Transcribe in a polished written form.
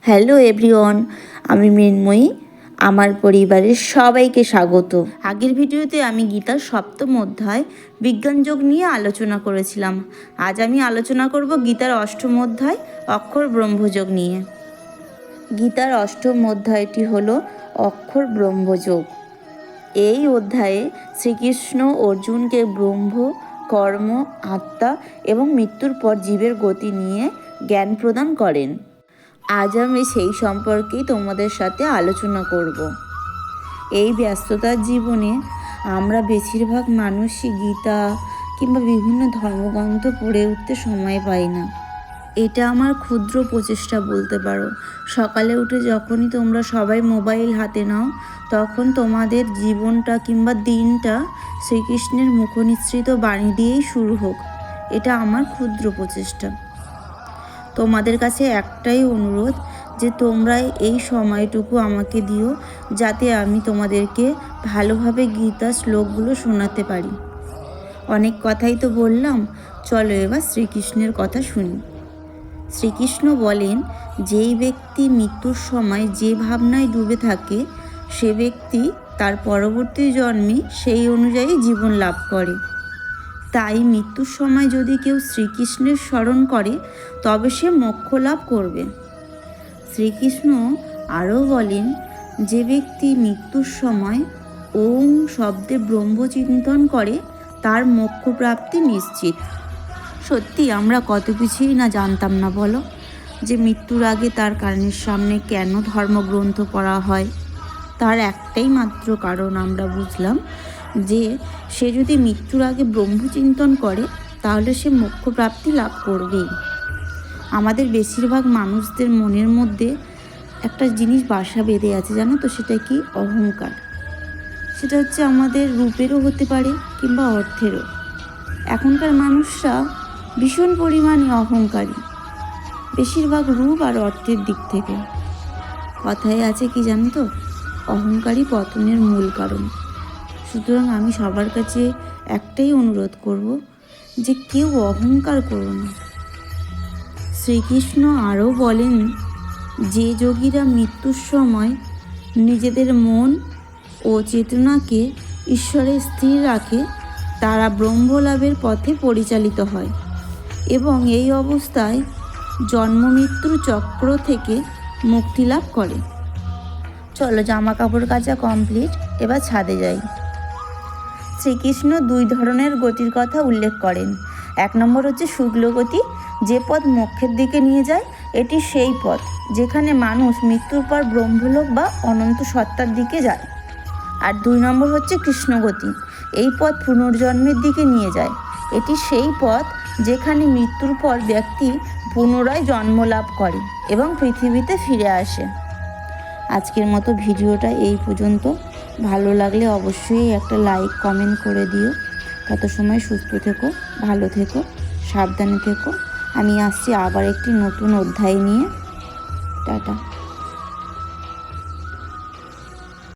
Hello everyone, আমি মৃন্ময়ী। আমার পরিবারের সবাইকে স্বাগত। আগের ভিডিওতে আমি গীতার সপ্তম অধ্যায় বিজ্ঞানযোগ নিয়ে আলোচনা করেছিলাম। আজ আমি আলোচনা করব গীতার অষ্টম অধ্যায় অক্ষর ব্রহ্মযোগ নিয়ে। গীতার অষ্টম অধ্যায়টি হলো অক্ষর ব্রহ্মযোগ। এই অধ্যায়ে শ্রীকৃষ্ণ অর্জুনকে ব্রহ্ম, কর্ম, আত্মা এবং মৃত্যুর পর জীবের গতি নিয়ে জ্ঞান প্রদান করেন। আজ আমি সেই সম্পর্কেই তোমাদের সাথে আলোচনা করব। এই ব্যস্ততার জীবনে আমরা বেশিরভাগ মানুষই গীতা কিংবা বিভিন্ন ধর্মগ্রন্থ পড়ে উঠতে সময় পাই না। এটা আমার ক্ষুদ্র প্রচেষ্টা বলতে পারো। সকালে উঠে যখনই তোমরা সবাই মোবাইল হাতে নাও, তখন তোমাদের জীবনটা কিংবা দিনটা শ্রীকৃষ্ণের মুখনিসৃত বাণী দিয়েই শুরু হোক। এটা আমার ক্ষুদ্র প্রচেষ্টা। তোমাদের কাছে একটাই অনুরোধ যে তোমরা এই সময়টুকু আমাকে দিও, যাতে আমি তোমাদেরকে ভালোভাবে গীতা শ্লোকগুলো শোনাতে পারি। অনেক কথাই তো বললাম, চলো এবার শ্রীকৃষ্ণের কথা শুনি। শ্রীকৃষ্ণ বলেন, যেই ব্যক্তি মৃত্যুর সময় যে ভাবনায় ডুবে থাকে, সে ব্যক্তি তার পরবর্তী জন্মে সেই অনুযায়ী জীবন লাভ করে। তাই মৃত্যুর সময় যদি কেউ শ্রীকৃষ্ণের স্মরণ করে, তবে সে মোক্ষ লাভ করবে। শ্রীকৃষ্ণ আরও বলেন, যে ব্যক্তি মৃত্যুর সময় ওম শব্দে ব্রহ্মচিন্তন করে, তার মোক্ষ প্রাপ্তি নিশ্চিত। সত্যি আমরা কত কিছুই না জানতাম না বলো, যে মৃত্যুর আগে তার কানের সামনে কেন ধর্মগ্রন্থ পড়া হয়। তার একটাই মাত্র কারণ আমরা বুঝলাম, যে সে যদি মৃত্যুর আগে ব্রহ্মচিন্তন করে, তাহলে সে মোক্ষ প্রাপ্তি লাভ করবেই। আমাদের বেশিরভাগ মানুষদের মনের মধ্যে একটা জিনিস বাসা বেঁধে আছে, জানো তো, সেটা কি? অহংকার। সেটা হচ্ছে আমাদের রূপেরও হতে পারে কিংবা অর্থেরও। এখনকার মানুষরা ভীষণ পরিমাণে অহংকারী, বেশিরভাগ রূপ আর অর্থের দিক থেকে। কথায় আছে কি জানো তো, অহংকারী পতনের মূল কারণ। সুতরাং আমি সবার কাছে একটাই অনুরোধ করব, যে কেউ অহংকার করো না। শ্রীকৃষ্ণ আরও বলেন, যে যোগীরা মৃত্যুর সময় নিজেদের মন ও চেতনাকে ঈশ্বরে স্থির রাখে, তারা ব্রহ্মলাভের পথে পরিচালিত হয় এবং এই অবস্থায় জন্ম মৃত্যুর চক্র থেকে মুক্তি লাভ করে। চলো, জামা কাপড় কাচা কমপ্লিট, এবার ছাদে যাই। শ্রীকৃষ্ণ দুই ধরনের গতির কথা উল্লেখ করেন। এক নম্বর হচ্ছে শুক্ল গতি, যে পথ মোক্ষের দিকে নিয়ে যায়। এটি সেই পথ যেখানে মানুষ মৃত্যুর পর ব্রহ্মলোক বা অনন্ত সত্তার দিকে যায়। আর দুই নম্বর হচ্ছে কৃষ্ণগতি, এই পথ পুনর্জন্মের দিকে নিয়ে যায়। এটি সেই পথ যেখানে মৃত্যুর পর ব্যক্তি পুনরায় জন্ম লাভ করে এবং পৃথিবীতে ফিরে আসে। আজকের মতো ভিডিওটা এই পর্যন্ত। ভালো লাগলে অবশ্যই একটা লাইক কমেন্ট করে দিও। তত সময় সুস্থ থেকো, ভালো থেকো, সাবধানে থেকো। আমি আসছি আবার একটি নতুন অধ্যায় নিয়ে। টাটা।